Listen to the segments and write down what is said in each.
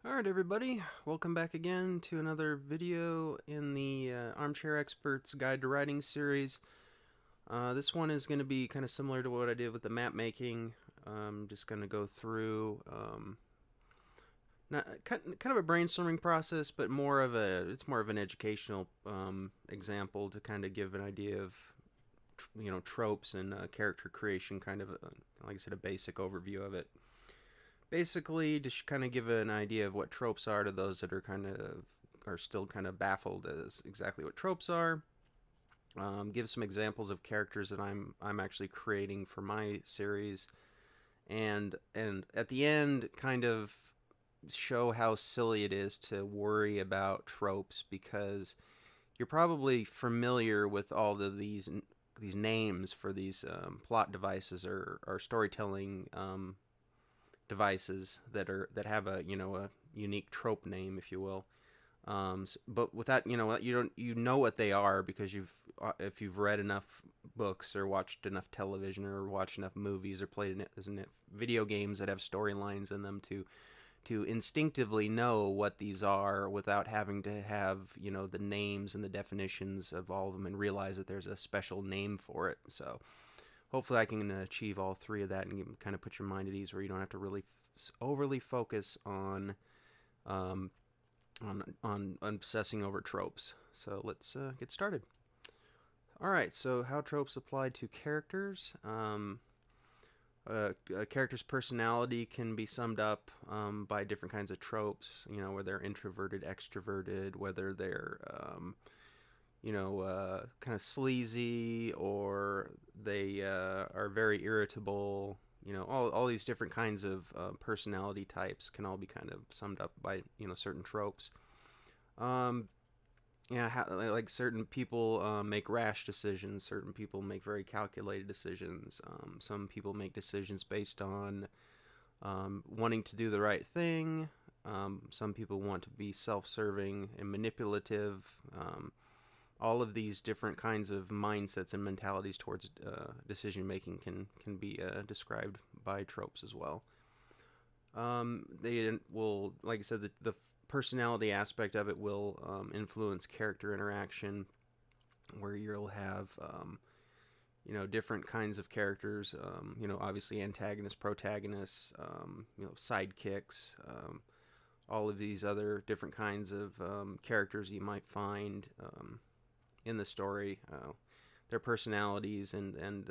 Alright everybody, welcome back again to another video in the Armchair Experts Guide to Writing series. This one is going to be kind of similar to what I did with the map making. I'm just going to go through not kind of a brainstorming process, but it's more of an educational example to kind of give an idea of tropes and character creation, kind of like I said, a basic overview of it. Basically, just kind of give an idea of what tropes are to those that are still kind of baffled as exactly what tropes are. Give some examples of characters that I'm actually creating for my series, and at the end, kind of show how silly it is to worry about tropes because you're probably familiar with all of these names for these plot devices or storytelling devices that have a unique trope name, if you will. But with that, you know what they are because if you've read enough books or watched enough television or watched enough movies or played enough video games that have storylines in them to instinctively know what these are without having to have the names and the definitions of all of them and realize that there's a special name for it. So hopefully I can achieve all three of that and kind of put your mind at ease where you don't have to really overly focus um, on obsessing over tropes. So let's get started. All right. So how tropes apply to characters. A character's personality can be summed up by different kinds of tropes. Whether they're introverted, extroverted, whether they're kind of sleazy or they are very irritable. All these different kinds of personality types can all be kind of summed up by certain tropes. Um, like certain people make rash decisions. Certain people make very calculated decisions. Some people make decisions based on wanting to do the right thing. Some people want to be self-serving and manipulative. All of these different kinds of mindsets and mentalities towards decision making can be described by tropes as well. They will, like I said, the personality aspect of it will influence character interaction, where you'll have different kinds of characters. Obviously antagonists, protagonists, sidekicks. All of these other different kinds of characters you might find in the story, their personalities and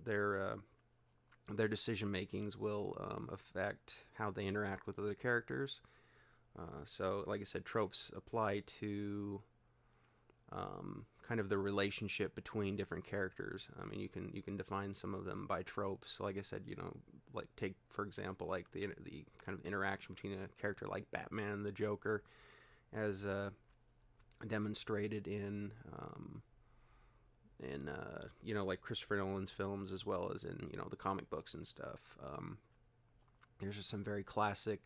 their decision makings will affect how they interact with other characters. So, like I said, tropes apply to kind of the relationship between different characters. I mean, you can define some of them by tropes. Like I said, like take for example, like the kind of interaction between a character like Batman and the Joker, as demonstrated in like Christopher Nolan's films as well as in the comic books and stuff. There's just some very classic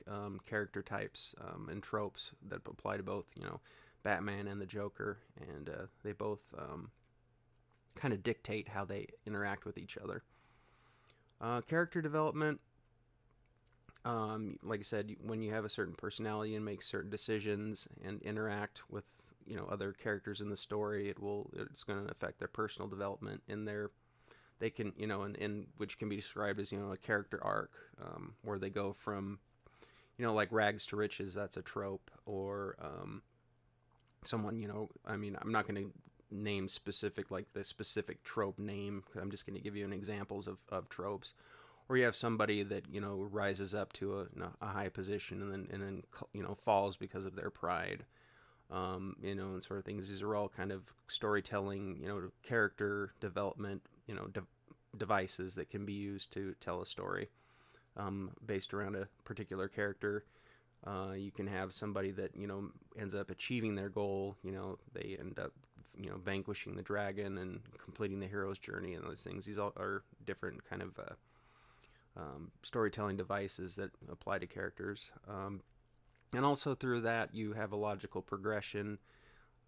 character types and tropes that apply to both Batman and the Joker, and they both kind of dictate how they interact with each other. Character development, like I said, when you have a certain personality and make certain decisions and interact with other characters in the story, it's going to affect their personal development in their they can in which can be described as a character arc, where they go from like rags to riches. That's a trope. Or someone I mean, I'm not going to name specific like the specific trope name. I'm just going to give you an examples of tropes. Or you have somebody that rises up to a high position and then falls because of their pride, and sort of things. These are all kind of storytelling, character development, devices that can be used to tell a story based around a particular character. You can have somebody that ends up achieving their goal. They end up vanquishing the dragon and completing the hero's journey and those things. These all are different kind of storytelling devices that apply to characters. And also through that, you have a logical progression,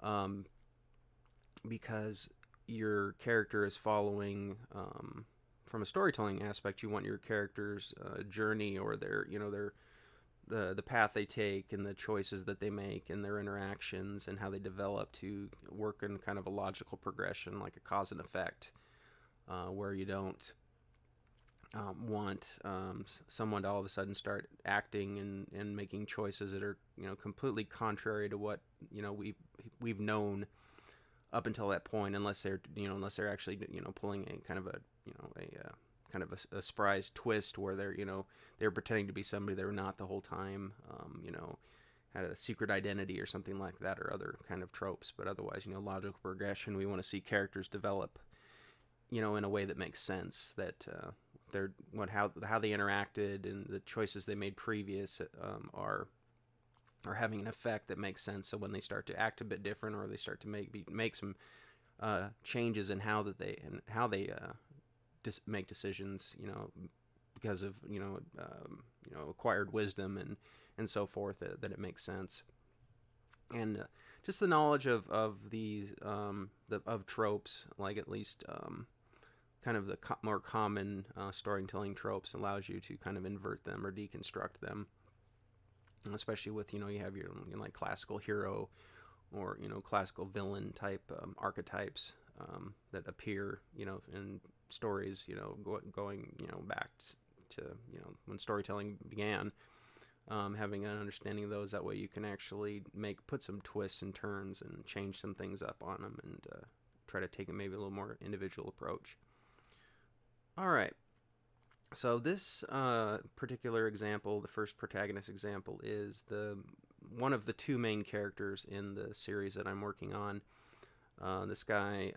um, because your character is following, from a storytelling aspect. You want your character's journey or their the path they take and the choices that they make and their interactions and how they develop to work in kind of a logical progression, like a cause and effect, where you don't want someone to all of a sudden start acting and making choices that are completely contrary to what we've known up until that point, unless they're actually pulling a kind of a kind of a surprise twist where they're pretending to be somebody they were not the whole time, had a secret identity or something like that, or other kind of tropes. But otherwise, logical progression, we want to see characters develop in a way that makes sense, that how they interacted and the choices they made previous are having an effect that makes sense. So when they start to act a bit different, or they start to make some changes in how they make decisions, because of acquired wisdom and so forth, that it makes sense. And just the knowledge of these of tropes, like at least kind of the more common storytelling tropes, allows you to kind of invert them or deconstruct them, especially with you have your like classical hero or classical villain type archetypes that appear in stories going back to when storytelling began. Having an understanding of those, that way you can actually put some twists and turns and change some things up on them, and try to take maybe a little more individual approach. All right. So this particular example, the first protagonist example, is one of the two main characters in the series that I'm working on. This guy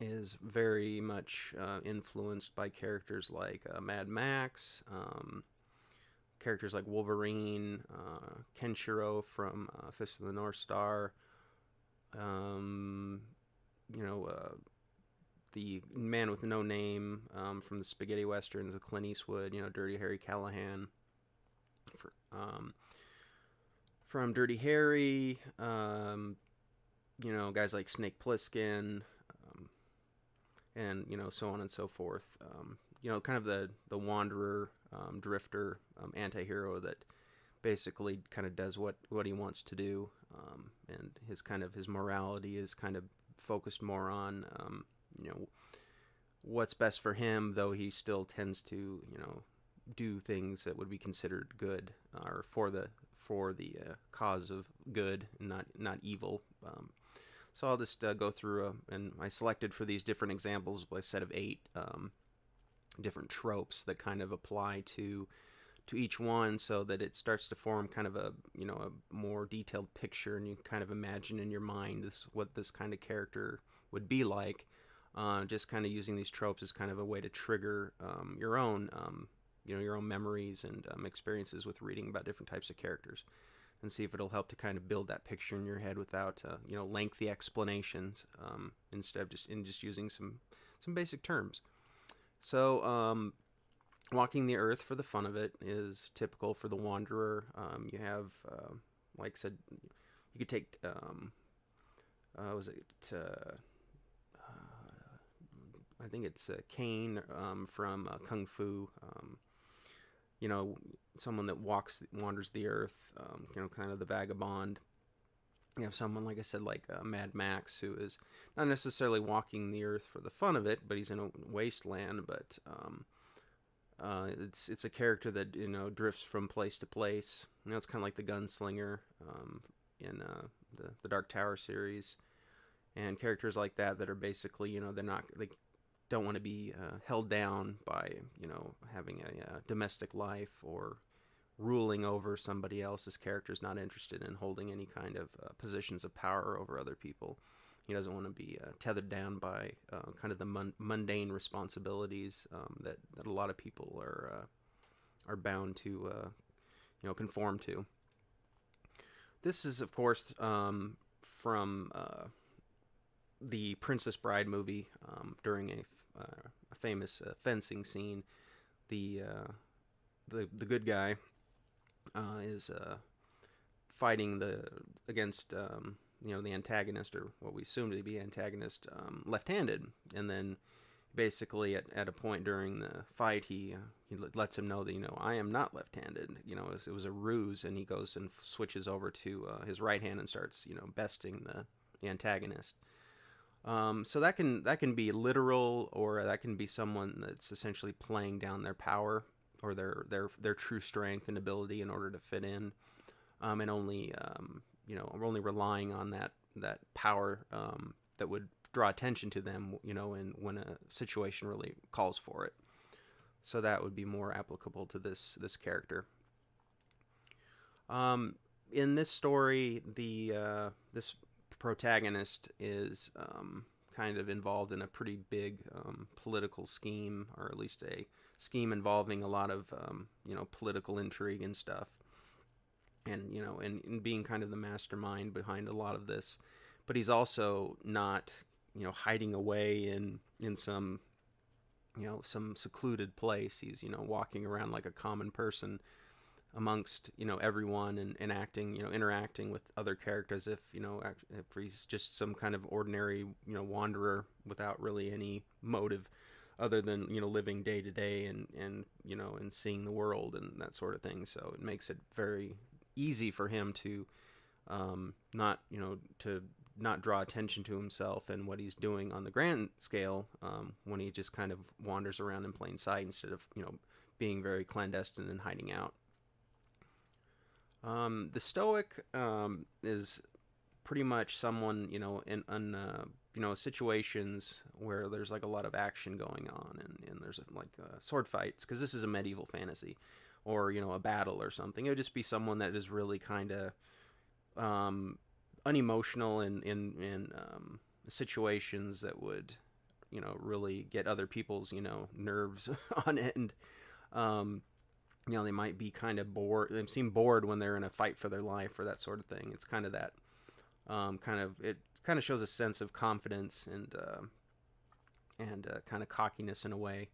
is very much influenced by characters like Mad Max, characters like Wolverine, Kenshiro from Fist of the North Star, the Man with No Name from the spaghetti westerns of Clint Eastwood, Dirty Harry Callahan from Dirty Harry, guys like Snake Plissken, and so on and so forth. Kind of the wanderer, drifter, anti-hero that basically kind of does what he wants to do, and his morality is kind of focused more on what's best for him, though he still tends to do things that would be considered good, or for the cause of good, not evil. So I'll just go through and I selected for these different examples a set of 8 different tropes that kind of apply to each one, so that it starts to form kind of a more detailed picture, and you kind of imagine in your mind what this kind of character would be like. Just kind of using these tropes as kind of a way to trigger your own memories and experiences with reading about different types of characters, and see if it'll help to kind of build that picture in your head without lengthy explanations, instead of just using some basic terms. So walking the earth for the fun of it is typical for the wanderer. You have, like I said, you could take I think it's Kane from Kung Fu. Someone that wanders the earth, kind of the vagabond. You have someone, like I said, like Mad Max, who is not necessarily walking the earth for the fun of it, but he's in a wasteland. But it's a character that drifts from place to place. It's kind of like the gunslinger in the Dark Tower series, and characters like that are basically they don't want to be held down by having a domestic life or ruling over somebody else's character. Is not interested in holding any kind of positions of power over other people. He doesn't want to be tethered down by kind of the mundane responsibilities that a lot of people are bound to conform to. This is, of course, from the Princess Bride movie, during a famous fencing scene. The good guy is fighting against the antagonist, or what we assume to be antagonist, left-handed, and then basically at a point during the fight, he lets him know that, I am not left-handed. It was a ruse, and he goes and switches over to his right hand and starts besting the antagonist. So that can be literal, or that can be someone that's essentially playing down their power or their true strength and ability in order to fit in, and only only relying on that power that would draw attention to them, and when a situation really calls for it. So that would be more applicable to this character. In this story, the this protagonist is kind of involved in a pretty big political scheme, or at least a scheme involving a lot of political intrigue and stuff, and and being kind of the mastermind behind a lot of this. But he's also not hiding away in some some secluded place. He's walking around like a common person amongst everyone, and acting interacting with other characters if if he's just some kind of ordinary wanderer without really any motive other than living day to day, and seeing the world and that sort of thing. So it makes it very easy for him to not to not draw attention to himself and what he's doing on the grand scale, when he just kind of wanders around in plain sight instead of being very clandestine and hiding out. The stoic is pretty much someone in situations where there's like a lot of action going on, and there's like sword fights, because this is a medieval fantasy, or a battle or something. It would just be someone that is really kind of unemotional in situations that would really get other people's nerves on end. They might be kind of bored. They seem bored when they're in a fight for their life, or that sort of thing. It's kind of that it kind of shows a sense of confidence and kind of cockiness in a way.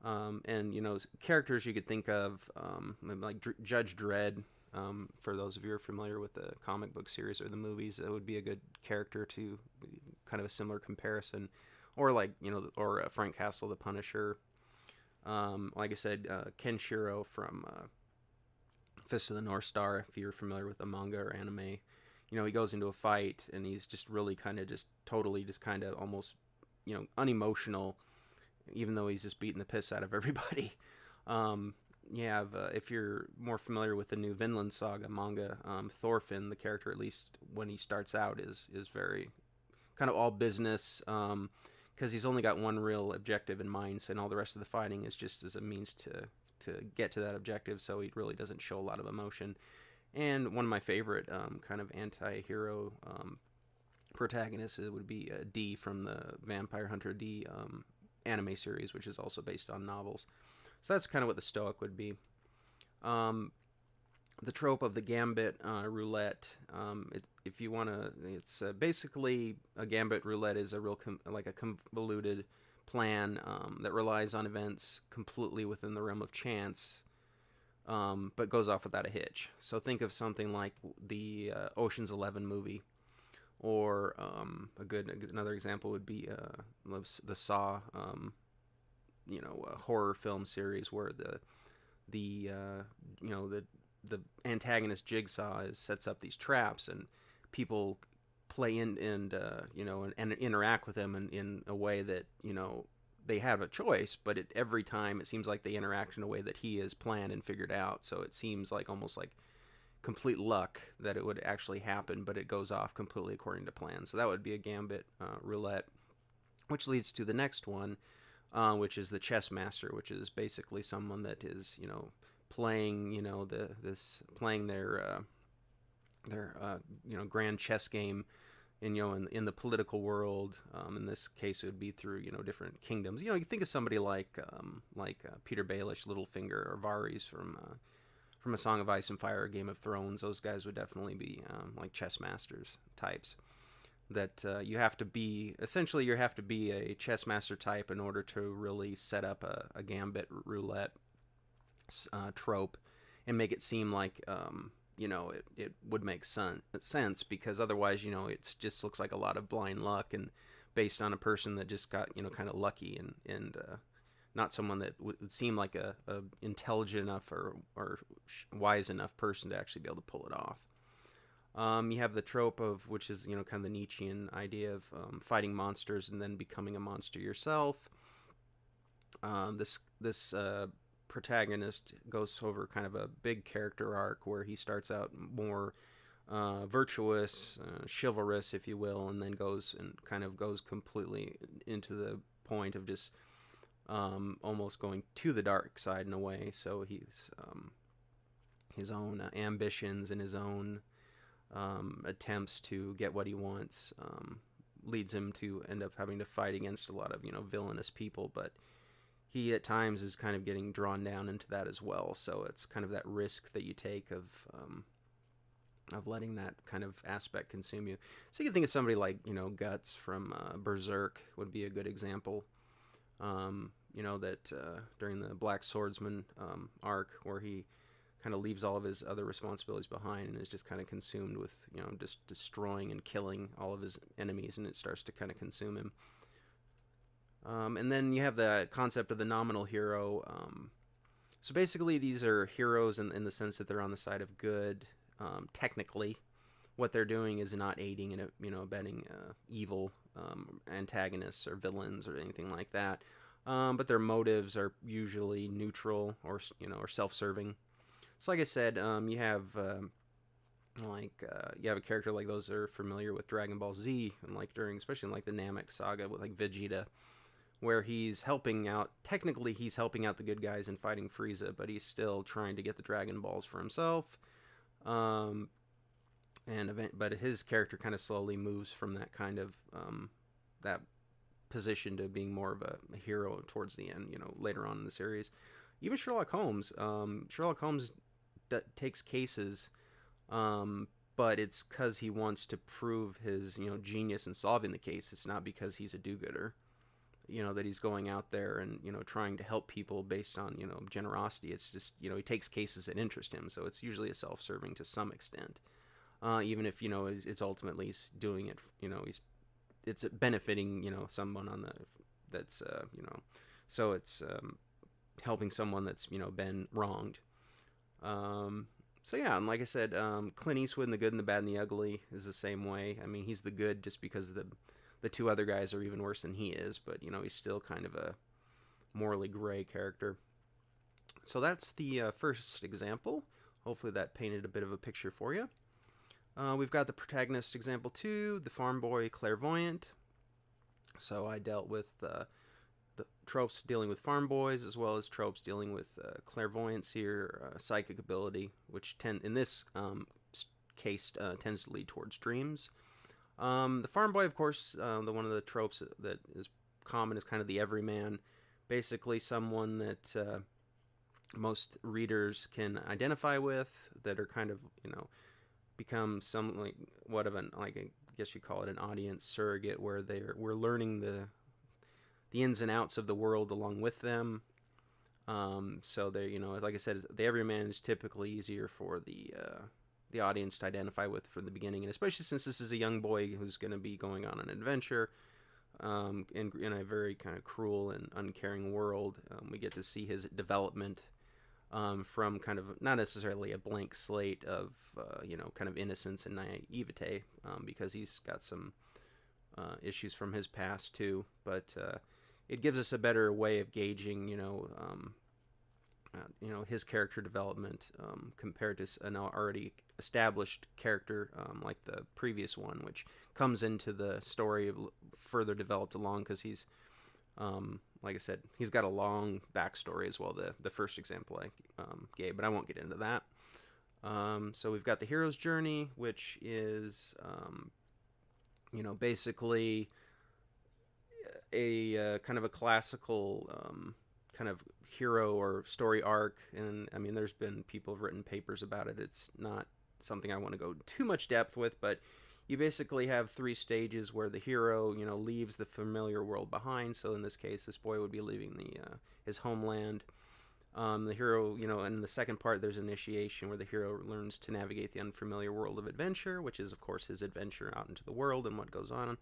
And characters you could think of, like Judge Dredd. For those of you who are familiar with the comic book series or the movies, it would be a good character to kind of a similar comparison. Or like or Frank Castle, the Punisher. Like I said, Kenshiro from Fist of the North Star, if you're familiar with the manga or anime. He goes into a fight and he's just really kind of just totally just kind of almost unemotional, even though he's just beating the piss out of everybody. If you're more familiar with the new Vinland Saga manga, Thorfinn, the character, at least when he starts out, is very kind of all business, because he's only got one real objective in mind, and all the rest of the fighting is just as a means to get to that objective, so he really doesn't show a lot of emotion. And one of my favorite kind of anti-hero protagonists would be D from the Vampire Hunter D anime series, which is also based on novels. So that's kind of what the stoic would be. The trope of the gambit roulette, if you want to, it's basically a gambit roulette is a real like a convoluted plan that relies on events completely within the realm of chance, but goes off without a hitch. So think of something like the Ocean's 11 movie, or another example would be the Saw horror film series, where the antagonist Jigsaw sets up these traps, and people play in and interact with them in a way that they have a choice, but every time it seems like they interact in a way that he has planned and figured out. So it seems like almost like complete luck that it would actually happen, but it goes off completely according to plan. So that would be a gambit roulette, which leads to the next one, which is the chess master, which is basically someone that is playing playing their grand chess game in the political world. In this case, it would be through different kingdoms. You think of somebody like Peter Baelish, Littlefinger, or Varys from A Song of Ice and Fire or Game of Thrones. Those guys would definitely be like chess masters types. That you have to be a chess master type in order to really set up a gambit roulette trope and make it seem like it would make sense, because otherwise it just looks like a lot of blind luck and based on a person that just got, kind of lucky, and not someone that would seem like a intelligent enough or wise enough person to actually be able to pull it off. You have the trope of, which is, kind of the Nietzschean idea of fighting monsters and then becoming a monster yourself. This protagonist goes over kind of a big character arc where he starts out more virtuous, chivalrous, if you will, and then goes completely into the point of just almost going to the dark side in a way. So he's his own ambitions and his own attempts to get what he wants leads him to end up having to fight against a lot of villainous people, but he at times is kind of getting drawn down into that as well. So it's kind of that risk that you take of letting that kind of aspect consume you. So you can think of somebody like Guts from Berserk would be a good example. That during the Black Swordsman arc, where he kind of leaves all of his other responsibilities behind and is just kind of consumed with just destroying and killing all of his enemies, and it starts to kind of consume him. And then you have the concept of the nominal hero. So basically, these are heroes in the sense that they're on the side of good. Technically, what they're doing is not aiding and abetting evil antagonists or villains or anything like that. But their motives are usually neutral or self-serving. So, like I said, you have you have a character like those that are familiar with Dragon Ball Z, and especially in the Namek saga with Vegeta, where he's helping out. Technically, he's helping out the good guys and fighting Frieza, but he's still trying to get the Dragon Balls for himself. But his character kind of slowly moves from that kind of that position to being more of a hero towards the end. Later on in the series, even Sherlock Holmes. Sherlock Holmes takes cases, but it's because he wants to prove his genius in solving the case. It's not because he's a do-gooder. That he's going out there and trying to help people based on generosity. It's just he takes cases that interest him, so it's usually a self-serving to some extent. Even if it's ultimately he's doing it. It's benefiting someone on that's so it's helping someone that's been wronged. So yeah, and like I said, Clint Eastwood in The Good and the Bad and the Ugly is the same way. I mean, he's the good just because the two other guys are even worse than he is, but he's still kind of a morally gray character. So that's the first example. Hopefully that painted a bit of a picture for you. We've got the protagonist example 2, the farm boy clairvoyant. So I dealt with the tropes dealing with farm boys, as well as tropes dealing with clairvoyancy or psychic ability, which in this case tends to lead towards dreams. The farm boy, of course, one of the tropes that is common is kind of the everyman. Basically someone that most readers can identify with, that are kind of, become some I guess you call it an audience surrogate, where we're learning the ins and outs of the world along with them. So they, like I said, the everyman is typically easier for the audience to identify with from the beginning, and especially since this is a young boy who's going to be going on an adventure in a very kind of cruel and uncaring world. We get to see his development from kind of not necessarily a blank slate of kind of innocence and naivete, because he's got some issues from his past too, but it gives us a better way of gauging his character development compared to an already established character like the previous one, which comes into the story further developed along, because he's like I said, he's got a long backstory as well, the first example I gave, but I won't get into that. So we've got the hero's journey, which is basically a kind of a classical kind of hero or story arc, and I mean there's been people have written papers about it. It's not something I want to go too much depth with, but you basically have 3 stages where the hero leaves the familiar world behind. So in this case, this boy would be leaving his homeland. The hero, in the second part, there's initiation, where the hero learns to navigate the unfamiliar world of adventure, which is of course his adventure out into the world and what goes on.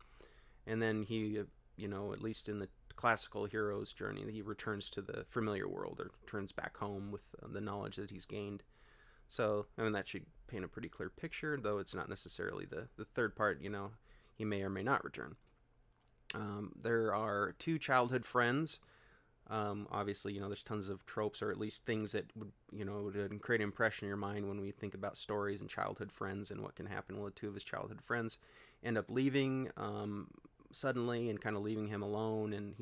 and then he, at least in the classical hero's journey, he returns to the familiar world, or returns back home with the knowledge that he's gained. So, I mean, that should paint a pretty clear picture, though it's not necessarily the third part, he may or may not return. There are two childhood friends. Obviously, there's tons of tropes, or at least things that would create an impression in your mind when we think about stories and childhood friends and what can happen. Well, the two of his childhood friends end up leaving suddenly and kind of leaving him alone, and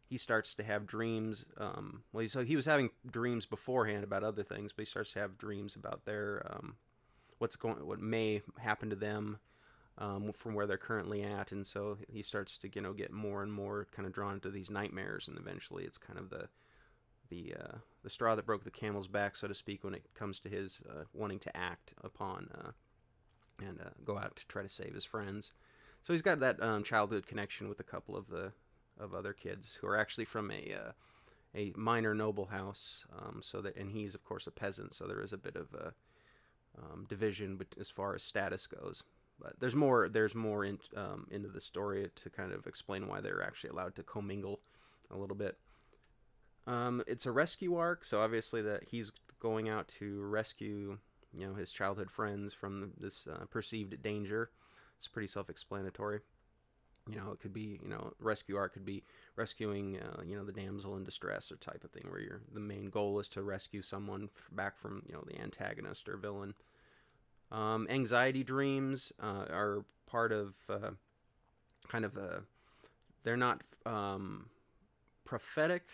he starts to have dreams. So he was having dreams beforehand about other things, but he starts to have dreams about what may happen to them from where they're currently at, and so he starts to get more and more kind of drawn into these nightmares, and eventually it's kind of the straw that broke the camel's back, so to speak, when it comes to his wanting to act upon and go out to try to save his friends. So he's got that childhood connection with a couple of other kids who are actually from a minor noble house, and he's of course a peasant, so there is a bit of a division, but as far as status goes. But there's more into the story to kind of explain why they're actually allowed to commingle a little bit. It's a rescue arc, so obviously that he's going out to rescue his childhood friends from this perceived danger. It's pretty self-explanatory. It could be, rescue arc could be rescuing, the damsel in distress or type of thing, where the main goal is to rescue someone back from, the antagonist or villain. Anxiety dreams are part of they're not prophetic.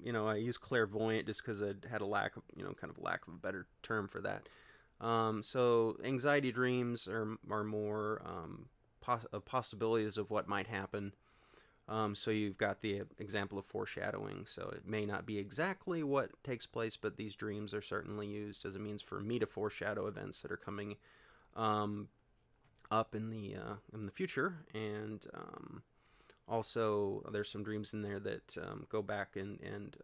I use clairvoyant just because it had a lack of a better term for that. So anxiety dreams are more possibilities of what might happen. So you've got the example of foreshadowing. So it may not be exactly what takes place, but these dreams are certainly used as a means for me to foreshadow events that are coming up in the future. And also there's some dreams in there that go back and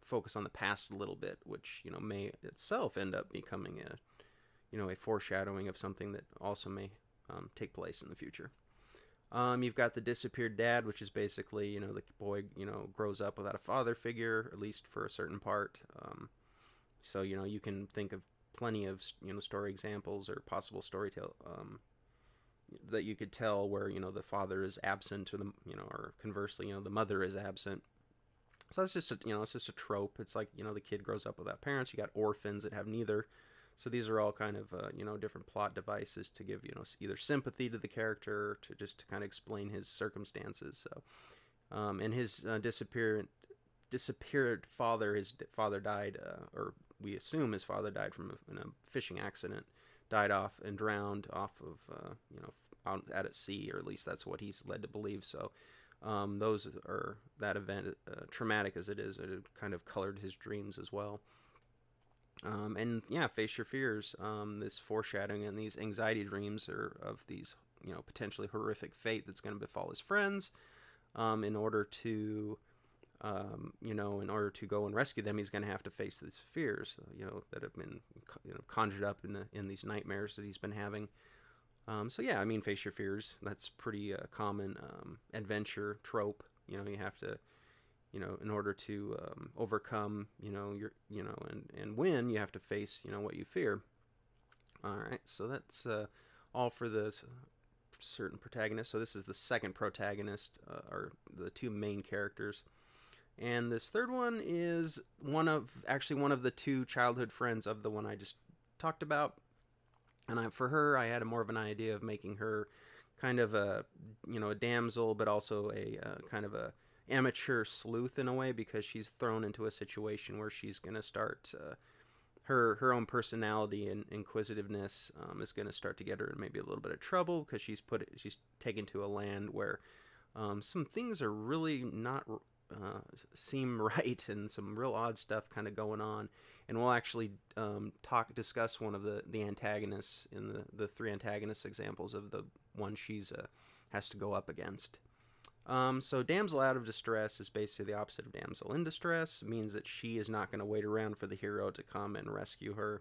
focus on the past a little bit, which may itself end up becoming a foreshadowing of something that also may take place in the future. You've got the disappeared dad, which is basically, the boy, grows up without a father figure, at least for a certain part. So, you can think of plenty of, story examples or possible storytell that you could tell where, the father is absent, or or conversely, the mother is absent. So that's just it's just a trope. It's like, the kid grows up without parents. You got orphans that have neither. So these are all kind of, different plot devices to give, either sympathy to the character, or to kind of explain his circumstances. So, and his disappeared father, his father died, or we assume his father died in a fishing accident, died off and drowned off of, out at sea, or at least that's what he's led to believe. So, that event, traumatic as it is, it kind of colored his dreams as well. And yeah, face your fears. This foreshadowing and these anxiety dreams are of these, potentially horrific fate that's going to befall his friends. In order to go and rescue them, he's going to have to face these fears, that have been, conjured up in these nightmares that he's been having. So yeah, I mean, face your fears. That's pretty common adventure trope. You have to. In order to overcome, and win, you have to face, what you fear. All right, so that's all for the certain protagonist. So this is the second protagonist, or the two main characters. And this third one is one of the two childhood friends of the one I just talked about. And for her, I had more of an idea of making her kind of a damsel, but also a kind of a amateur sleuth in a way, because she's thrown into a situation where she's going to start her own personality and inquisitiveness is going to start to get her in maybe a little bit of trouble, because she's taken to a land where some things are really not seem right, and some real odd stuff kind of going on. And we'll actually discuss one of the antagonists in the three antagonist examples of the one she's has to go up against. So damsel out of distress is basically the opposite of damsel in distress. It means that she is not going to wait around for the hero to come and rescue her,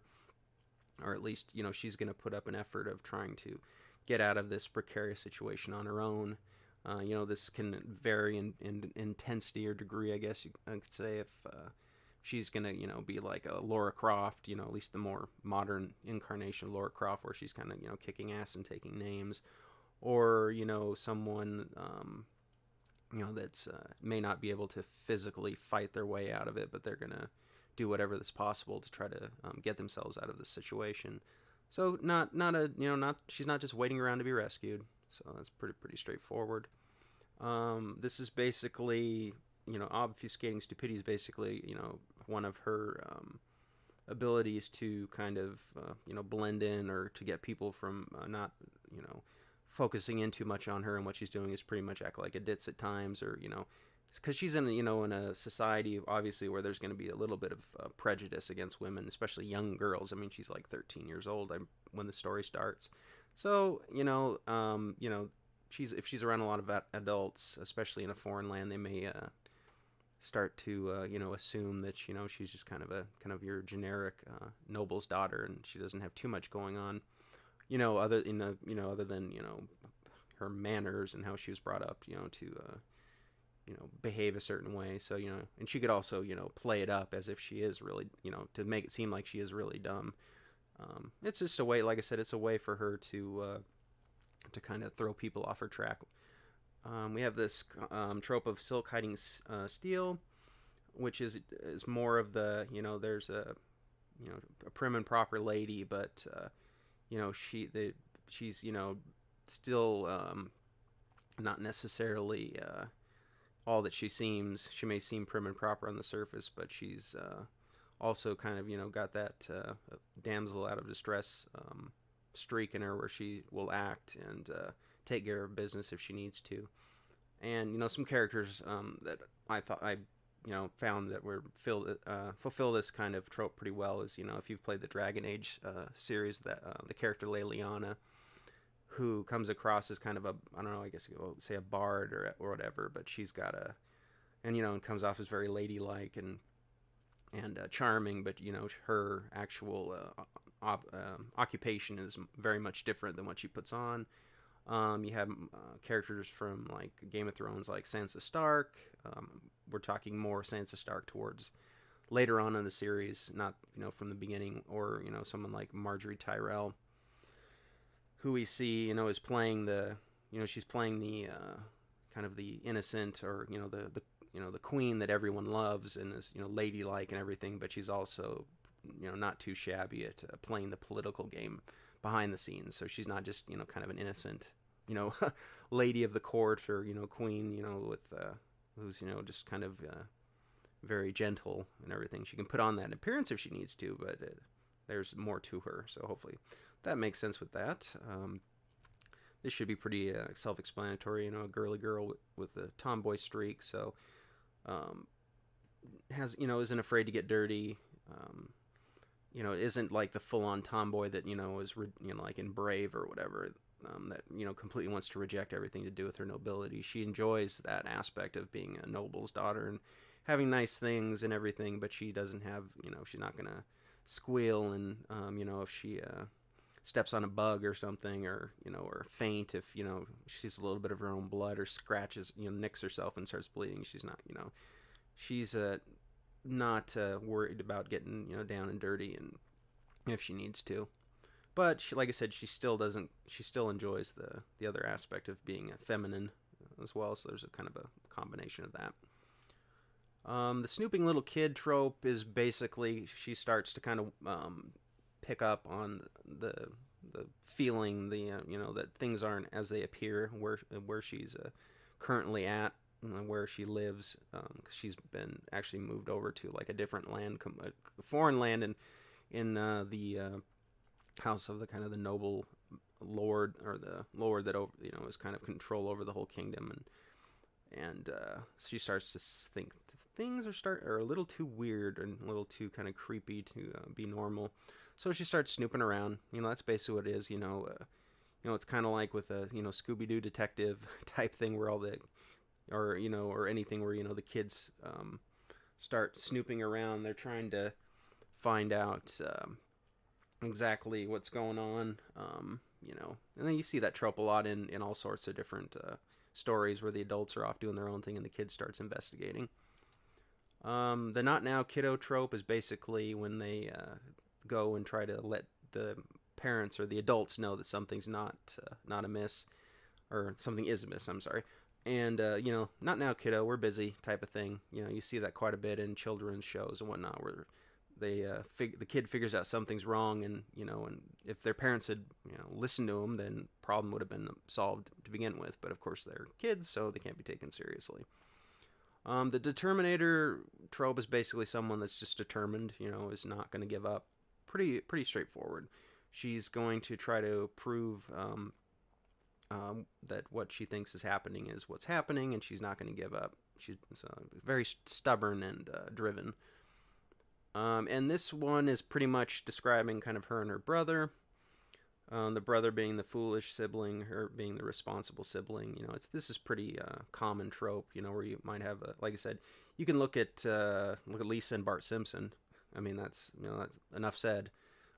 or at least, she's going to put up an effort of trying to get out of this precarious situation on her own. This can vary in intensity or degree, I guess I could say, if she's going to, be like a Laura Croft, at least the more modern incarnation of Laura Croft, where she's kind of, kicking ass and taking names. Or, someone, that's may not be able to physically fight their way out of it, but they're going to do whatever is possible to try to get themselves out of the situation. So she's not just waiting around to be rescued. So that's pretty straightforward. This is basically, obfuscating stupidity is basically, one of her abilities to kind of, blend in, or to get people from not, focusing in too much on her and what she's doing, is pretty much act like a ditz at times, or, because she's in, in a society, obviously, where there's going to be a little bit of prejudice against women, especially young girls. I mean, she's like 13 years old when the story starts. So, if she's around a lot of adults, especially in a foreign land, they may start to assume that she's just kind of your generic noble's daughter, and she doesn't have too much going on, other than her manners and how she was brought up, to behave a certain way. So and she could also play it up as if she is really, to make it seem like she is really dumb. It's just a way, like I said, it's a way for her to kind of throw people off her track. We have this trope of silk hiding steel, which is more of the, there's a prim and proper lady, but she's still not necessarily all that she seems. She may seem prim and proper on the surface, but she's also kind of got that damsel out of distress streak in her, where she will act and take care of business if she needs to. And some characters that I found that were fulfill this kind of trope pretty well is, if you've played the Dragon Age series, that the character Leliana, who comes across as kind of a, I don't know, I guess you could say a bard or whatever, but she's got and comes off as very ladylike and charming, but her actual occupation is very much different than what she puts on. You have characters from like Game of Thrones, like Sansa Stark. We're talking more Sansa Stark towards later on in the series, not from the beginning. Or someone like Marjorie Tyrell, who we see is playing the she's playing the kind of the innocent, or the queen that everyone loves, and is ladylike and everything, but she's also not too shabby at playing the political game behind the scenes. So she's not just kind of an innocent lady of the court, or queen with who's just kind of very gentle and everything. She can put on that appearance if she needs to, but there's more to her. So hopefully that makes sense with that. This should be pretty self-explanatory. A girly girl with a tomboy streak, so has isn't afraid to get dirty. Isn't like the full-on tomboy that is like in Brave or whatever, that completely wants to reject everything to do with her nobility. She enjoys that aspect of being a noble's daughter and having nice things and everything, but she doesn't have, she's not gonna squeal and if she steps on a bug or something, or or faint if she sees a little bit of her own blood, or scratches, nicks herself and starts bleeding. She's not, she's not worried about getting down and dirty, and if she needs to. But she, like I said, she still enjoys the other aspect of being feminine as well. So there's a kind of a combination of that. The snooping little kid trope is basically she starts to kind of pick up on the feeling, that things aren't as they appear where she's currently at, where she lives. She's been actually moved over to like a different land, a foreign land, in the house of the kind of the noble lord, or the lord that is kind of control over the whole kingdom, and she starts to think things are a little too weird and a little too kind of creepy to be normal. So she starts snooping around. That's basically what it is. It's kind of like with a Scooby-Doo detective type thing, where all the or anything where the kids start snooping around. They're trying to find out exactly what's going on. And then you see that trope a lot in all sorts of different stories where the adults are off doing their own thing and the kid starts investigating. The not now kiddo trope is basically when they go and try to let the parents or the adults know that something's not amiss, or something is amiss. I'm sorry. And not now, kiddo. We're busy, type of thing. You see that quite a bit in children's shows and whatnot, where the kid figures out something's wrong, and if their parents had listened to them, then problem would have been solved to begin with. But of course, they're kids, so they can't be taken seriously. The determinator trope is basically someone that's just determined, is not going to give up. Pretty straightforward. She's going to try to prove that what she thinks is happening is what's happening, and she's not going to give up. She's very stubborn and driven. And this one is pretty much describing kind of her and her brother. The brother being the foolish sibling, her being the responsible sibling. This is pretty common trope. Where you might have like I said, you can look at Lisa and Bart Simpson. I mean, that's enough said.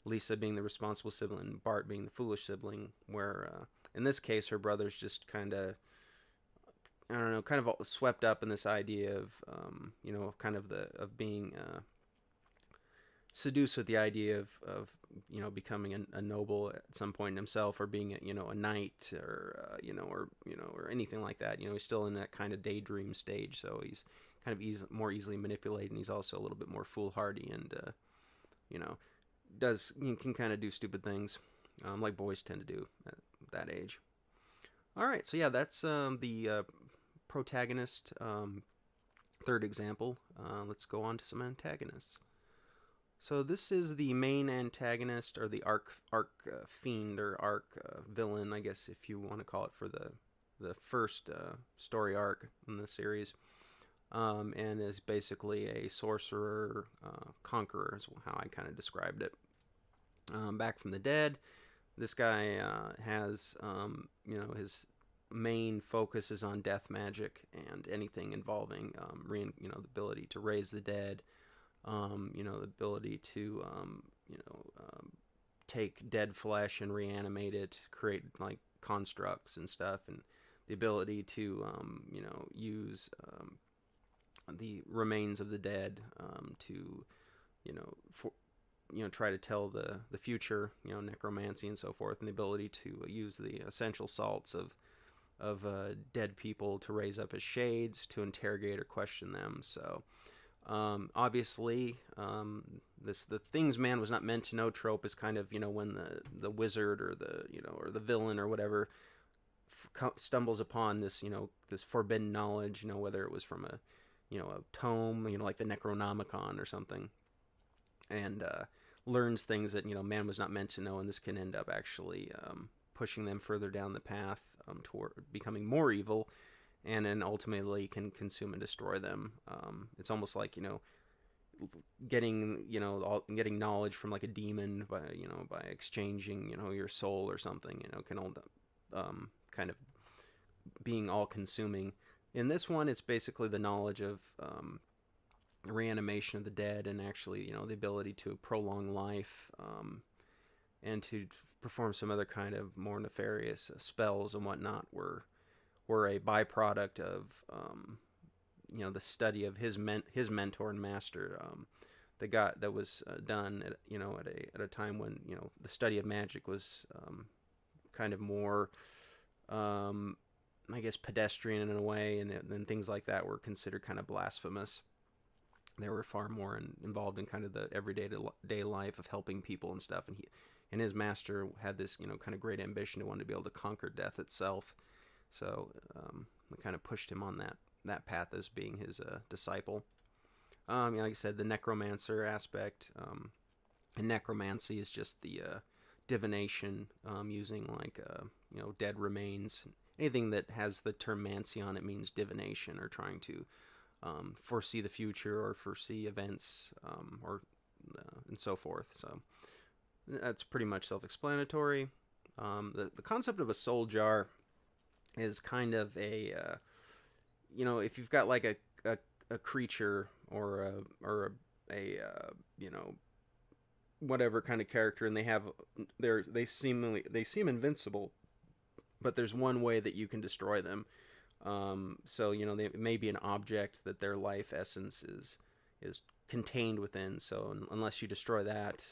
Lisa being the responsible sibling, Bart being the foolish sibling. Where in this case, her brother's just kind of, I don't know, kind of swept up in this idea of kind of being seduced with the idea of becoming a noble at some point himself, or being a knight, or anything like that. He's still in that kind of daydream stage, so he's kind of more easily manipulated, and he's also a little bit more foolhardy, and can kind of do stupid things, like boys tend to do at that age. All right, so yeah, that's the protagonist. Third example. Let's go on to some antagonists. So this is the main antagonist, or the arc fiend, or arc villain, I guess, if you want to call it, for the first story arc in the series, and is basically a sorcerer conqueror, is how I kind of described it. Back from the dead, this guy has his main focus is on death magic and anything involving the ability to raise the dead. The ability to, take dead flesh and reanimate it, create like constructs and stuff, and the ability to, use the remains of the dead to, try to tell the future, necromancy and so forth, and the ability to use the essential salts of dead people to raise up as shades, to interrogate or question them. So. Obviously, the things man was not meant to know trope is kind of when the wizard or the villain or whatever stumbles upon this this forbidden knowledge, whether it was from a tome, like the Necronomicon or something, and learns things that man was not meant to know, and this can end up actually pushing them further down the path toward becoming more evil, and then ultimately can consume and destroy them. It's almost like getting getting knowledge from like a demon by exchanging your soul or something. Can all kind of being all consuming. In this one, it's basically the knowledge of reanimation of the dead, and actually the ability to prolong life, and to perform some other kind of more nefarious spells and whatnot were a byproduct of the study of his mentor and master, that was done at a time when the study of magic was kind of more I guess pedestrian in a way, and then things like that were considered kind of blasphemous. They were far more involved in kind of the everyday day life of helping people and stuff, and his master had this kind of great ambition to want to be able to conquer death itself. So I kind of pushed him on that path as being his disciple. Like I said, the necromancer aspect, and necromancy is just the divination, using like dead remains. Anything that has the term mancy on it means divination, or trying to foresee the future or foresee events, or and so forth. So that's pretty much self-explanatory. The concept of a soul jar is kind of a if you've got like a creature or a whatever kind of character, and they seem invincible, but there's one way that you can destroy them. So it may be an object that their life essence is contained within. So unless you destroy that,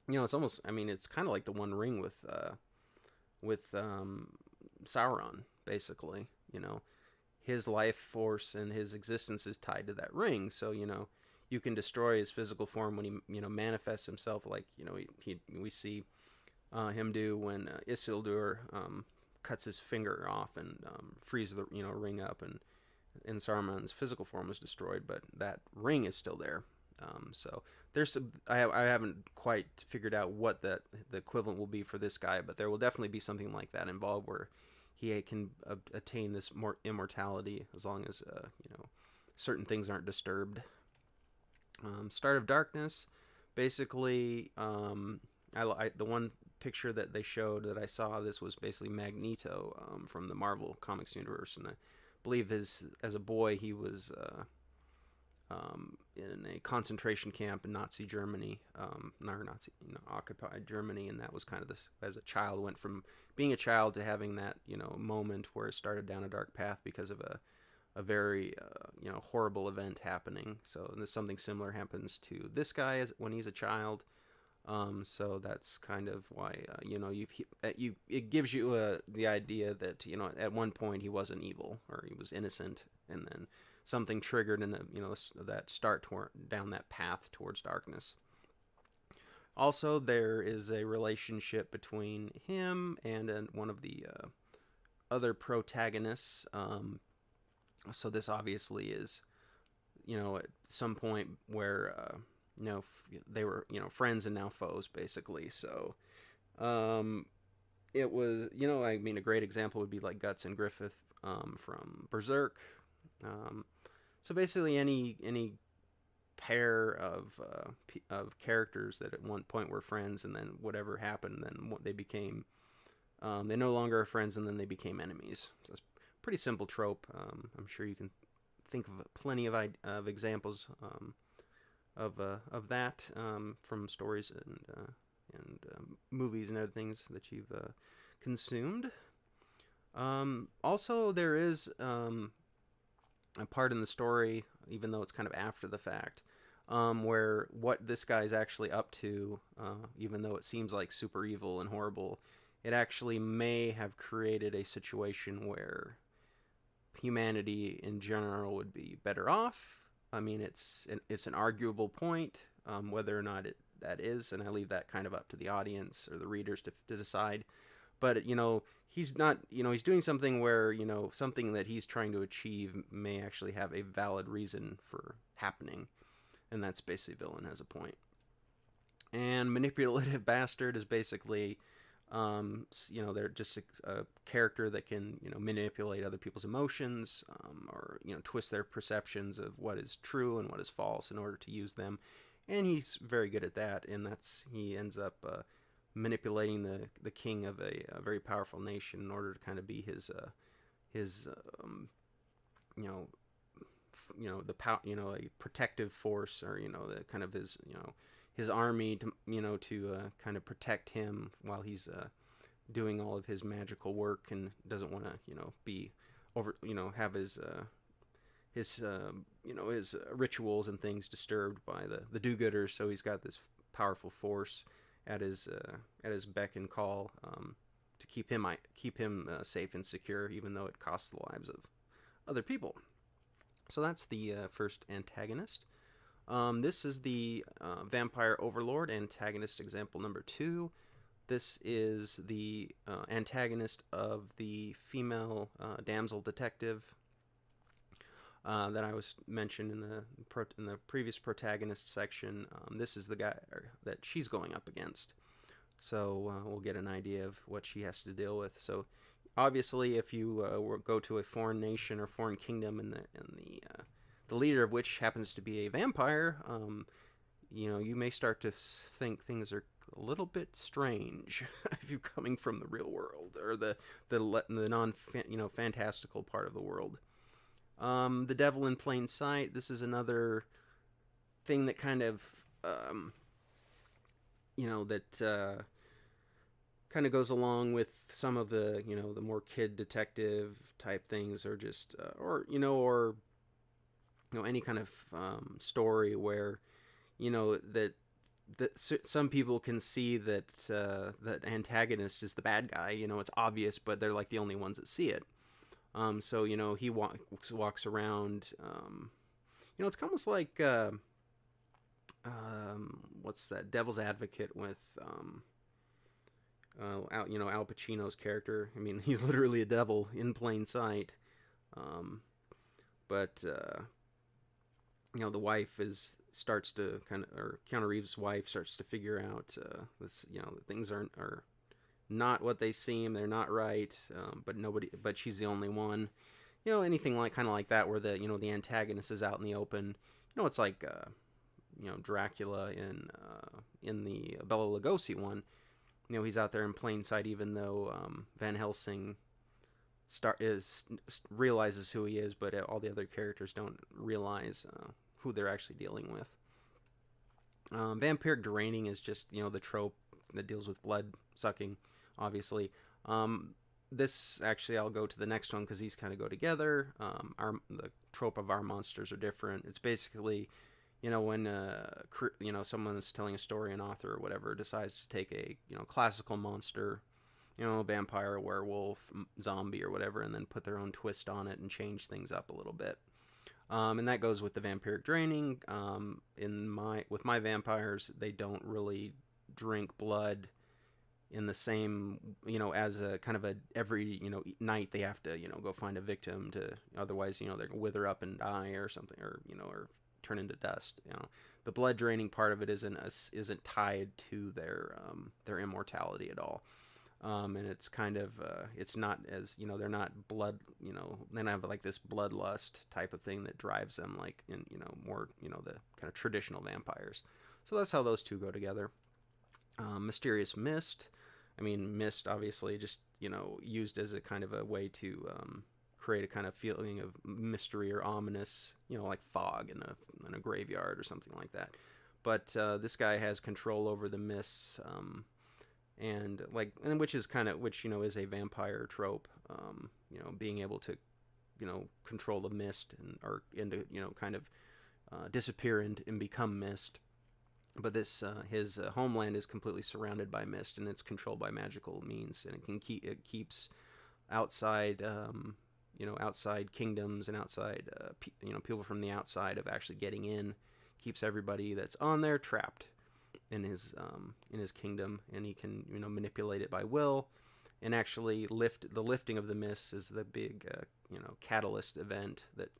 it's almost, I mean, it's kind of like the One Ring with Sauron, basically. His life force and his existence is tied to that ring. So you can destroy his physical form when he manifests himself, like we see him do when Isildur cuts his finger off and frees the ring up, and Saruman's physical form was destroyed, but that ring is still there. So I haven't quite figured out what the equivalent will be for this guy, but there will definitely be something like that involved where he can attain this more immortality as long as certain things aren't disturbed. Start of Darkness, basically, the one picture that they showed that I saw, this was basically Magneto from the Marvel Comics universe, and I believe as a boy he was in a concentration camp in Nazi Germany, occupied Germany, and that was kind of this, as a child, went from being a child to having that moment where it started down a dark path because of a very horrible event happening. So something similar happens to this guy when he's a child. So that's kind of why it gives you the idea that at one point he wasn't evil, or he was innocent, and then something triggered in that start down that path towards darkness. Also, there is a relationship between him and one of the other protagonists. So this obviously is at some point where they were friends and now foes, basically. So it was I mean, a great example would be like Guts and Griffith from Berserk. So basically any pair of characters that at one point were friends, and then whatever happened, then they became they no longer are friends, and then they became enemies. So it's a pretty simple trope. I'm sure you can think of plenty of examples of that from stories and movies and other things that you've consumed. Also, there is a part in the story, even though it's kind of after the fact, where what this guy's actually up to, even though it seems like super evil and horrible, it actually may have created a situation where humanity in general would be better off. I mean, it's an arguable point, whether or not that is, and I leave that kind of up to the audience or the readers to decide. But he's not, he's doing something where something that he's trying to achieve may actually have a valid reason for happening, and that's basically villain has a point. And manipulative bastard is basically they're just a character that can manipulate other people's emotions, or twist their perceptions of what is true and what is false in order to use them, and he's very good at that. And he ends up manipulating the king of a very powerful nation in order to kind of be his a protective force, or the kind of his army to kind of protect him while he's doing all of his magical work, and doesn't want to be over have his rituals and things disturbed by the do-gooders. So he's got this powerful force at his beck and call to keep him safe and secure, even though it costs the lives of other people. So that's the first antagonist. This is the Vampire Overlord antagonist, example number 2. This is the antagonist of the female damsel detective that I was mentioned in the previous protagonist section. This is the guy that she's going up against. So we'll get an idea of what she has to deal with. So obviously, if you go to a foreign nation or foreign kingdom, and the leader of which happens to be a vampire, you may start to think things are a little bit strange if you're coming from the real world, or the non fantastical part of the world. The Devil in Plain Sight. This is another thing that kind of that kind of goes along with some of the the more kid detective type things, or just or any kind of story where that some people can see that antagonist is the bad guy. It's obvious, but they're like the only ones that see it. So he walks around. It's almost like what's that? Devil's Advocate with Al Pacino's character. I mean, he's literally a devil in plain sight. But the wife starts to or Keanu Reeves' wife starts to figure out this, that things are not what they seem. They're not right. But she's the only one. Anything like that, where the antagonist is out in the open. It's like Dracula in the Bela Lugosi one. He's out there in plain sight, even though Van Helsing realizes who he is, but all the other characters don't realize who they're actually dealing with. Vampiric draining is just the trope that deals with blood sucking, obviously. This actually, I'll go to the next one because these kind of go together. The trope of our monsters are different. It's basically when someone is telling a story, an author or whatever decides to take a classical monster, vampire, werewolf, zombie or whatever, and then put their own twist on it and change things up a little bit. And that goes with the vampiric draining. With my vampires, they don't really drink blood in the same, as a kind of a every, night they have to, go find a victim to, otherwise, they're gonna wither up and die or something, or turn into dust. The blood draining part of it isn't tied to their immortality at all. And it's kind of it's not as they're not blood, they don't have like this bloodlust type of thing that drives them like in more the kind of traditional vampires. So that's how those two go together. Mysterious mist. I mean, mist obviously just used as a kind of a way to create a kind of feeling of mystery or ominous, like fog in a graveyard or something like that. But this guy has control over the mists, and which is is a vampire trope, being able to control the mist or into kind of disappear and become mist. But his homeland is completely surrounded by mist, and it's controlled by magical means, and it keeps outside outside kingdoms and outside people from the outside of actually getting in. Keeps everybody that's on there trapped in his kingdom, and he can manipulate it by will, and actually lifting of the mists is the big catalyst event that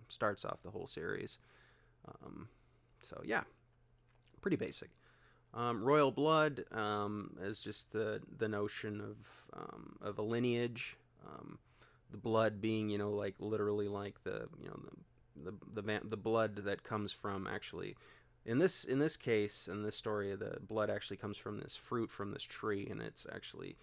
starts off the whole series. So yeah, pretty basic. Royal blood is just the notion of a lineage. The blood being like literally like the blood that comes from, actually in this case, in this story, the blood actually comes from this fruit from this tree, and it's actually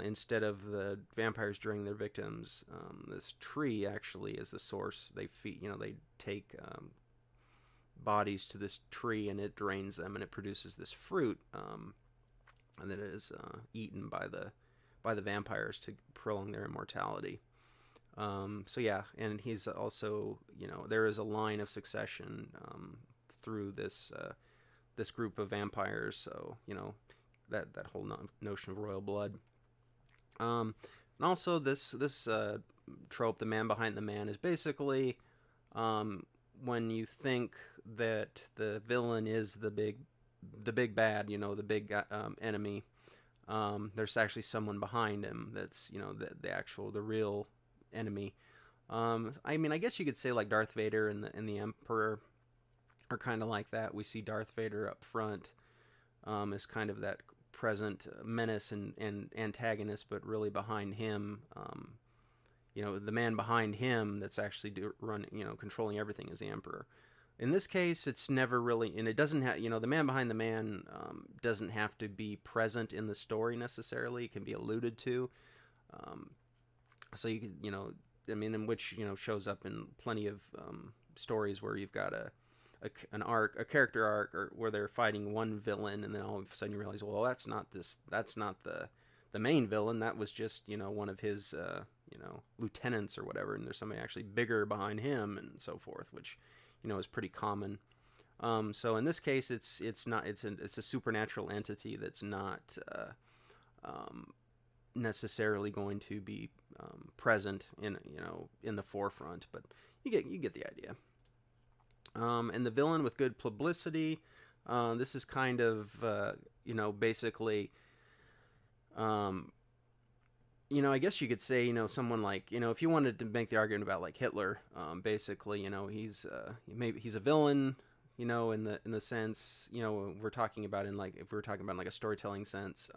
instead of the vampires draining their victims, this tree actually is the source. They they take bodies to this tree, and it drains them, and it produces this fruit, and then it is eaten by the vampires to prolong their immortality. So yeah, and he's also, there is a line of succession through this group of vampires. So that whole notion of royal blood. And also this trope, the man behind the man, is basically when you think that the villain is the big bad, the big enemy. There's actually someone behind him that's the real enemy. I mean, I guess you could say like Darth Vader and the Emperor are kind of like that. We see Darth Vader up front as kind of that present menace and antagonist, but really behind him, the man behind him that's actually controlling everything is the Emperor. In this case, it's never really, and it doesn't have, the man behind the man doesn't have to be present in the story necessarily. It can be alluded to. So you can, I mean, in which, shows up in plenty of stories where you've got a character arc, or where they're fighting one villain, and then all of a sudden you realize, well, that's not the main villain. That was just one of his lieutenants or whatever, and there's somebody actually bigger behind him, and so forth, which is pretty common. So in this case, it's a supernatural entity that's not necessarily going to be present in the forefront, but you get the idea. And the villain with good publicity. This is kind of basically. I guess you could say, someone like, if you wanted to make the argument about like Hitler, basically, he's maybe he's a villain, in the sense, we're talking about if we're talking about like a storytelling sense,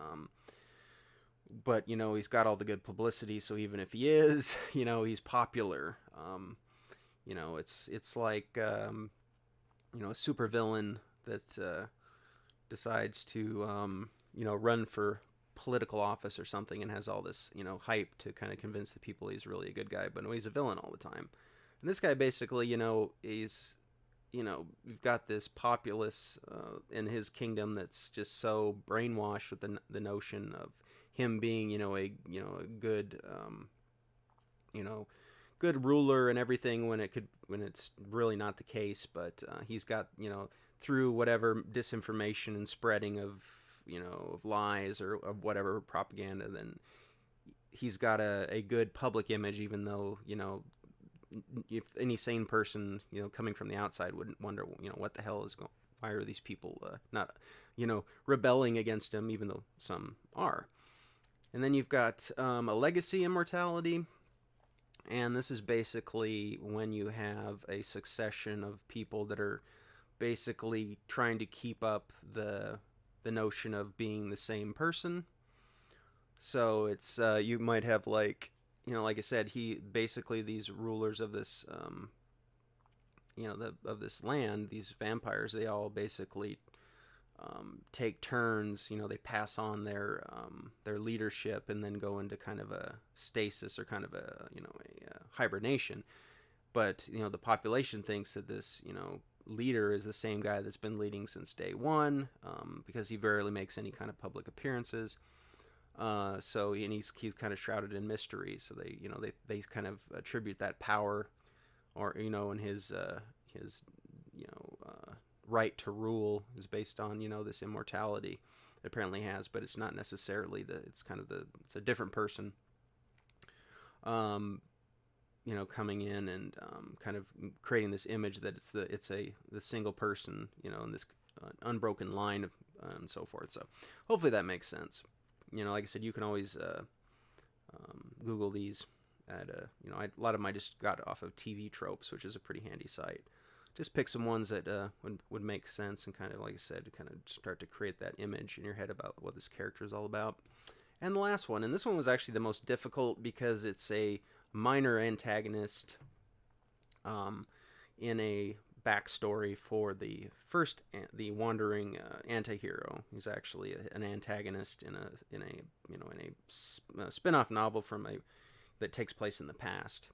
but he's got all the good publicity, so even if he is, he's popular. It's like a super villain that decides to run for political office or something and has all this hype to kind of convince the people he's really a good guy, but no, he's a villain all the time. And this guy basically he's you've got this populace in his kingdom that's just so brainwashed with the notion of him being a good good ruler and everything, when it's really not the case. But he's got through whatever disinformation and spreading of of lies or of whatever propaganda, then he's got a good public image, even though if any sane person coming from the outside wouldn't wonder what the hell is going, why are these people not rebelling against him, even though some are. And then you've got a legacy immortality, and this is basically when you have a succession of people that are basically trying to keep up the notion of being the same person. So it's you might have like like I said, he basically, these rulers of this of this land, these vampires, they all basically take turns. They pass on their leadership and then go into kind of a stasis, or kind of a hibernation. But the population thinks that this leader is the same guy that's been leading since day one, because he rarely makes any kind of public appearances. So he's kind of shrouded in mystery. So they kind of attribute that power, or and his right to rule is based on this immortality it apparently has, but it's not necessarily it's a different person. Coming in and kind of creating this image that it's the single person, in this unbroken line of, and so forth. So hopefully that makes sense. Like I said, you can always Google these at a lot of them I just got off of TV Tropes, which is a pretty handy site. Just pick some ones that would make sense, and kind of, like I said, to kind of start to create that image in your head about what this character is all about. And the last one, and this one was actually the most difficult, because it's a minor antagonist in a backstory for the wandering anti-hero. He's actually an antagonist in a spin-off novel that takes place in the past.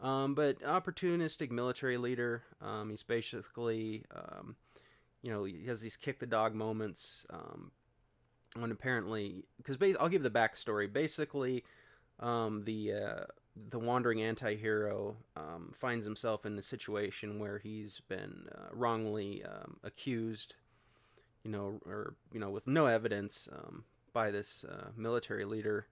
But opportunistic military leader. He's basically he has these kick the dog moments when apparently, because I'll give the backstory. Basically, the wandering anti-hero finds himself in a situation where he's been wrongly accused, or with no evidence, by this military leader,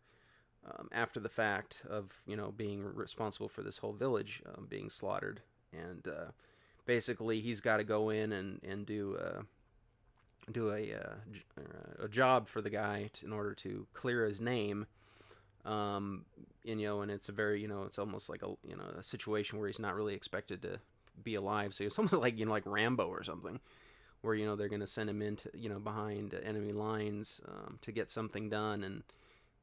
after the fact of being responsible for this whole village being slaughtered. And basically he's got to go in and do a job for the guy in order to clear his name. And it's a very, it's almost like a situation where he's not really expected to be alive. So it's almost like, like Rambo or something, where, they're going to send him into, behind enemy lines to get something done.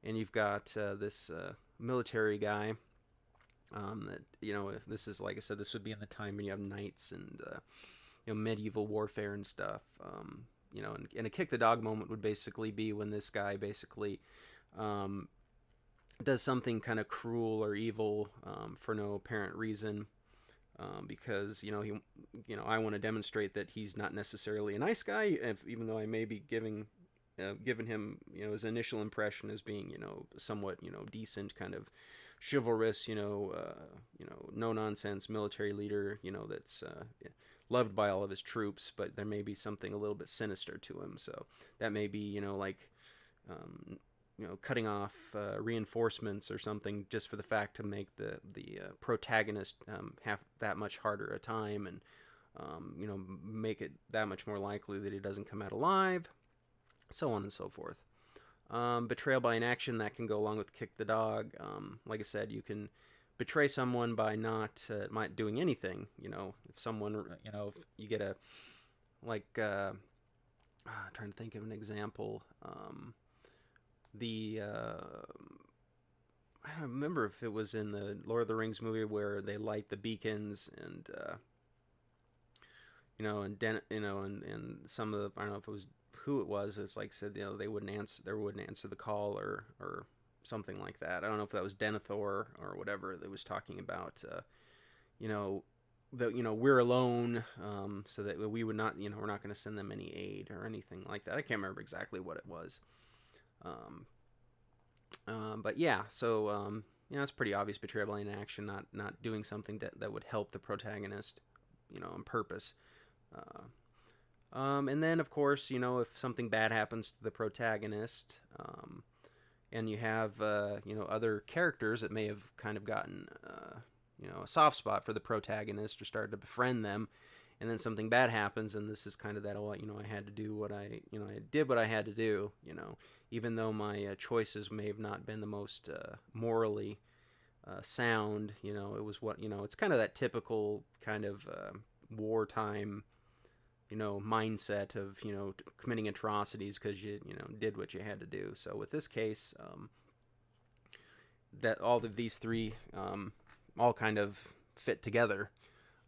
And you've got this military guy that, if this is, like I said, this would be in the time when you have knights and, medieval warfare and stuff. And a kick the dog moment would basically be when this guy basically does something kind of cruel or evil for no apparent reason. because I want to demonstrate that he's not necessarily a nice guy, even though I may be given him his initial impression as being somewhat decent, kind of chivalrous, no nonsense military leader, that's loved by all of his troops, but there may be something a little bit sinister to him. So that may be like cutting off reinforcements or something just for the fact to make the protagonist have that much harder a time, and make it that much more likely that he doesn't come out alive, so on and so forth. Betrayal by inaction, that can go along with kick the dog. Like I said, you can betray someone by not doing anything. If someone, if you get a, like, trying to think of an example. I don't remember if it was in the Lord of the Rings movie where they light the beacons, and and some of the, I don't know if it was who it was. It's like said they wouldn't answer the call, or something like that. I don't know if that was Denethor or whatever that was talking about. We're alone, so that we would not, we're not going to send them any aid or anything like that. I can't remember exactly what it was. But yeah, so it's pretty obvious betrayal by inaction, not doing something that would help the protagonist, on purpose. And then of course, if something bad happens to the protagonist, and you have other characters that may have kind of gotten a soft spot for the protagonist or started to befriend them, and then something bad happens, and this is kind of that, I had to do what I did what I had to do, even though my choices may have not been the most morally sound, it was what, it's kind of that typical kind of wartime, mindset of, committing atrocities because you did what you had to do. So with this case, that all of these three all kind of fit together.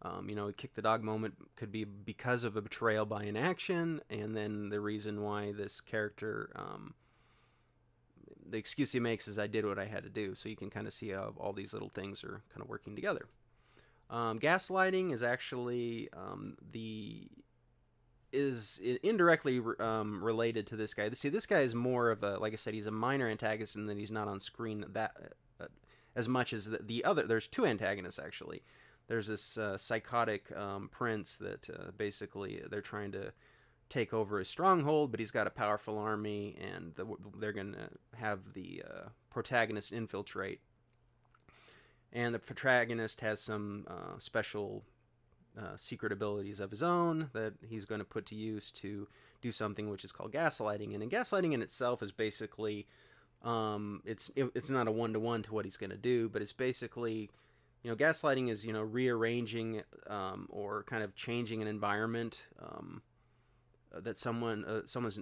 A kick the dog moment could be because of a betrayal by inaction, and then the reason why this character, the excuse he makes is I did what I had to do. So you can kind of see how all these little things are kind of working together. Gaslighting is actually is indirectly related to this guy. See, this guy is more of a, like I said, he's a minor antagonist, and then he's not on screen that as much as the other. There's two antagonists actually. There's this psychotic prince that basically they're trying to take over his stronghold, but he's got a powerful army, and they're going to have the protagonist infiltrate. And the protagonist has some special secret abilities of his own that he's going to put to use to do something which is called gaslighting. And gaslighting in itself is basically, it's not a one-to-one to what he's going to do, but it's basically, gaslighting is, rearranging or kind of changing an environment that someone's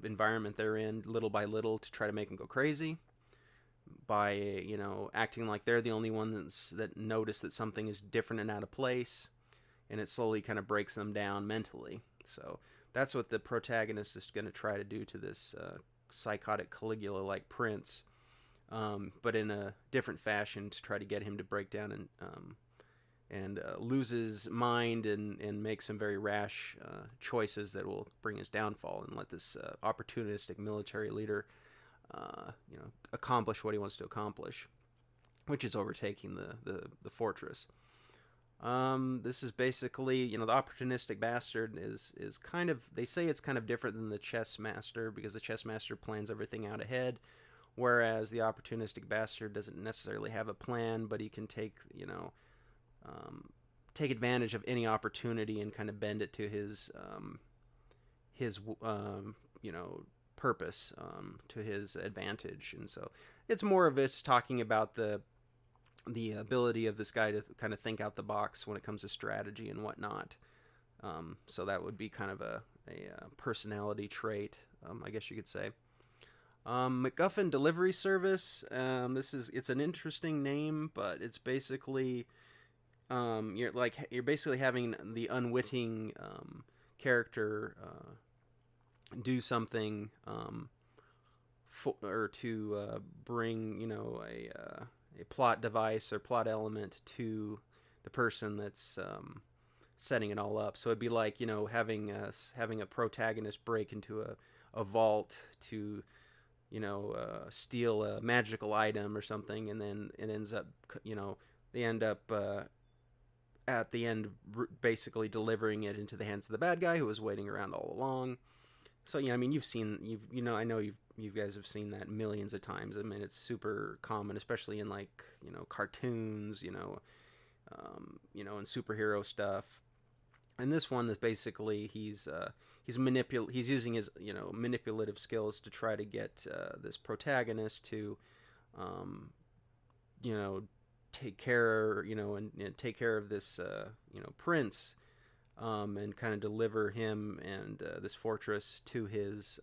environment they're in little by little to try to make them go crazy by acting like they're the only ones that notice that something is different and out of place, and it slowly kind of breaks them down mentally. So that's what the protagonist is going to try to do to this psychotic Caligula-like prince, but in a different fashion to try to get him to break down and lose his mind and make some very rash choices that will bring his downfall, and let this opportunistic military leader accomplish what he wants to accomplish, which is overtaking the fortress. This is basically, the opportunistic bastard is kind of, they say it's kind of different than the chess master, because the chess master plans everything out ahead, whereas the opportunistic bastard doesn't necessarily have a plan, but he can take advantage of any opportunity and kind of bend it to his purpose, to his advantage. And so it's more of it's talking about the ability of this guy to kind of think out the box when it comes to strategy and whatnot. So that would be kind of a personality trait, I guess you could say. MacGuffin Delivery Service. It's an interesting name, but it's basically you're basically having the unwitting character do something to bring a plot device or plot element to the person that's setting it all up. So it'd be like, having a protagonist break into a vault to, steal a magical item or something, and then it ends up, they end up at the end basically delivering it into the hands of the bad guy who was waiting around all along. So yeah, I mean, I know you guys have seen that millions of times. I mean, it's super common, especially in like cartoons, and superhero stuff. And this one is basically he's using his manipulative skills to try to get this protagonist to um, you know take care and take care of this prince, and kind of deliver him and this fortress to his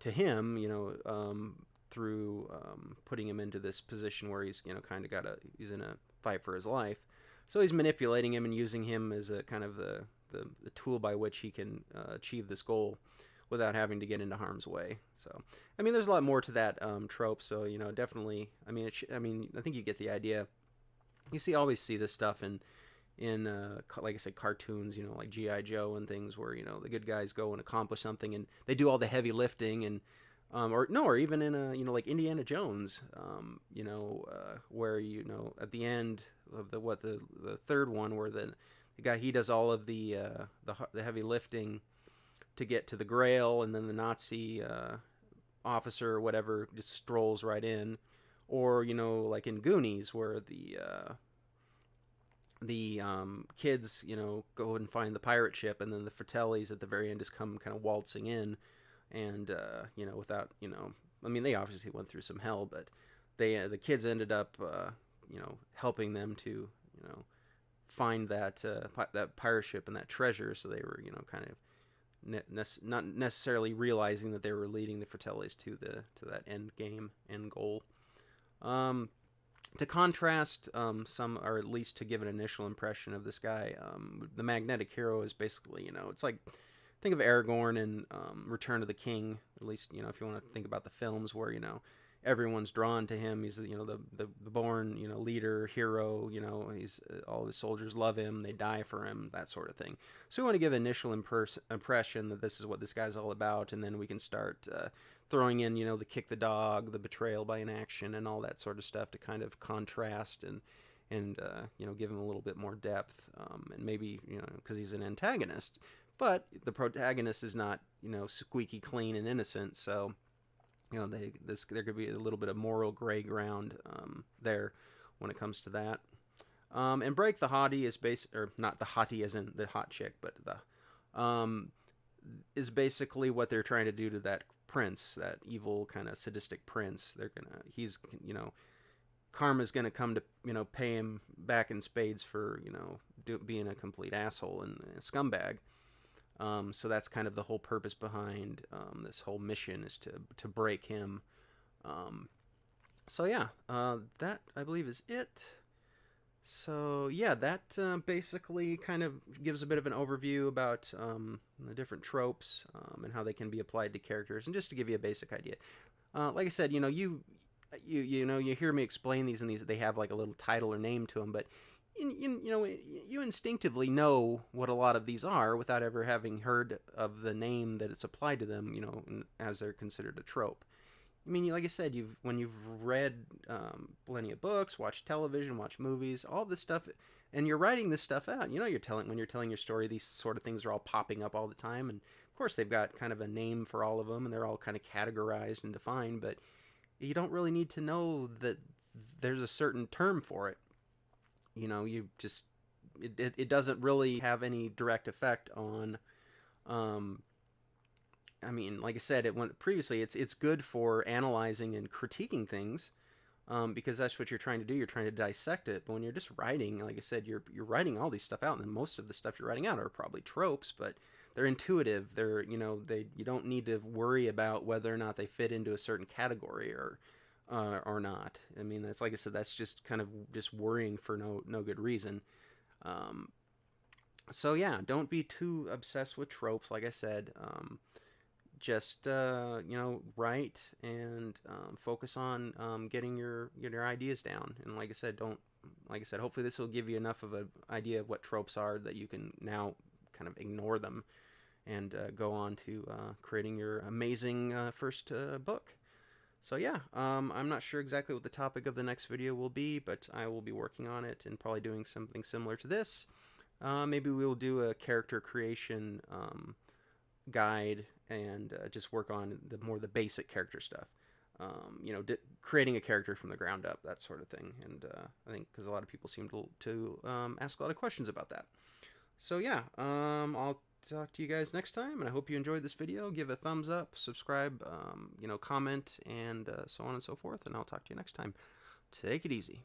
to him, through putting him into this position where he's he's in a fight for his life. So he's manipulating him and using him as a kind of the tool by which he can achieve this goal without having to get into harm's way. So, I mean, there's a lot more to that trope. So, definitely. I mean, I think you get the idea. Always see this stuff in like I said, cartoons. Like GI Joe and things where the good guys go and accomplish something and they do all the heavy lifting and. Or even in like Indiana Jones, where at the end of the third one, where the guy he does all of the heavy lifting to get to the Grail, and then the Nazi officer or whatever just strolls right in, or like in Goonies, where the kids go and find the pirate ship, and then the Fratellis at the very end just come kind of waltzing in. And without I mean, they obviously went through some hell, but the kids ended up helping them to find that pirate ship and that treasure. So they were kind of not necessarily realizing that they were leading the Fratellis to that end goal. To contrast, some, or at least to give an initial impression of this guy, the magnetic hero is basically it's like. Think of Aragorn in Return of the King, at least, if you want to think about the films where, everyone's drawn to him. He's, the born, leader, hero, he's, all his soldiers love him, they die for him, that sort of thing. So we want to give an initial impression that this is what this guy's all about, and then we can start throwing in, the kick the dog, the betrayal by inaction, and all that sort of stuff to kind of contrast and give him a little bit more depth, and maybe, because he's an antagonist. But the protagonist is not, squeaky clean and innocent, so, there could be a little bit of moral gray ground there when it comes to that. And Break the Hottie is or not the hottie as in the hot chick, but is basically what they're trying to do to that prince, that evil kind of sadistic prince. Karma's gonna come to, pay him back in spades for, being a complete asshole and a scumbag. So that's kind of the whole purpose behind this whole mission, is to break him. So yeah, that I believe is it. So yeah, that basically kind of gives a bit of an overview about the different tropes and how they can be applied to characters, and just to give you a basic idea. Like I said, you hear me explain these, and they have like a little title or name to them, but you instinctively know what a lot of these are without ever having heard of the name that it's applied to them, as they're considered a trope. I mean, like I said, when you've read plenty of books, watched television, watched movies, all this stuff, and you're writing this stuff out, when you're telling your story, these sort of things are all popping up all the time, and of course they've got kind of a name for all of them, and they're all kind of categorized and defined, but you don't really need to know that there's a certain term for it. It doesn't really have any direct effect on, I mean, like I said, previously, it's good for analyzing and critiquing things, because that's what you're trying to do. You're trying to dissect it. But when you're just writing, like I said, you're writing all these stuff out, and most of the stuff you're writing out are probably tropes, but they're intuitive. You don't need to worry about whether or not they fit into a certain category or not. I mean, that's, like I said, that's just kind of just worrying for no good reason. So yeah, don't be too obsessed with tropes. Like I said, just write and focus on getting your ideas down. And like I said, don't like I said, hopefully this will give you enough of an idea of what tropes are that you can now kind of ignore them and go on to creating your amazing first book. So yeah, I'm not sure exactly what the topic of the next video will be, but I will be working on it and probably doing something similar to this. Maybe we will do a character creation guide and just work on the basic character stuff. Creating a character from the ground up, that sort of thing. And I think because a lot of people seem to ask a lot of questions about that. So yeah, I'll talk to you guys next time, and I hope you enjoyed this video. Give a thumbs up, subscribe, comment, and so on and so forth, and I'll talk to you next time. Take it easy.